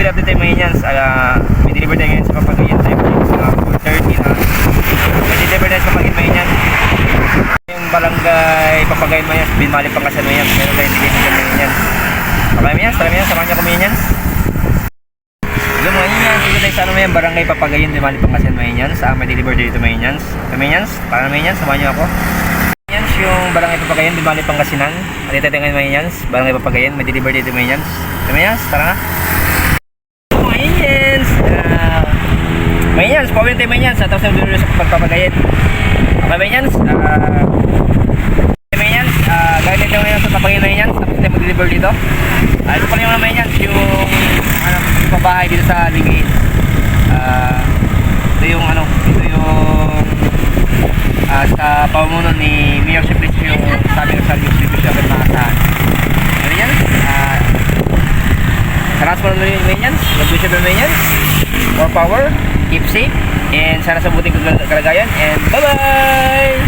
update tayo mga Indians. May deliver tayo ngayon sa Papagayan tayo. 4:30 na. May deliver tayo sa Papagayan mga Indians. Yung barangay Papagayan mga Indians. Binmali Pangasinan mga Indians. Meron tayong deliver tayo mga Indians. Okay mga Indians, tara mga Indians. Samahan niyo ko mga Indians. Hello mga Indians. Dito tayo sa ano mga Indians. Barangay Papagayan. Binmali Pangasinan mga Indians. May deliver dito mga Indians. Mga Indians, tara mga Indians. Samahan niyo ako. Indians, yung barangay Papagayan. Binmali Pangasinan. Dito tayo ngayon mga Indians. Barangay Papagayan. May deliver dito mga Indians. Mga Indians, tara na. Mayans, pauwi tayo Mayans. Tapos na dito sa Papagayan. Okay Mayans. Mayans, gawin tayo ngayon sa Papagayan Mayans. Tapos tayo mag-deliver dito. Ito pala yung Mayans, yung pabahay dito sa Ligain. Ito yung sa pamumuno ni Mayor Simplicio, yung sabi ko sa yung Simplicio agad maasahan. Mayans, transfer mo yung Mayans. God-bless you Mayans. More power, keep safe, and sana sa buting kalagayan, and bye-bye!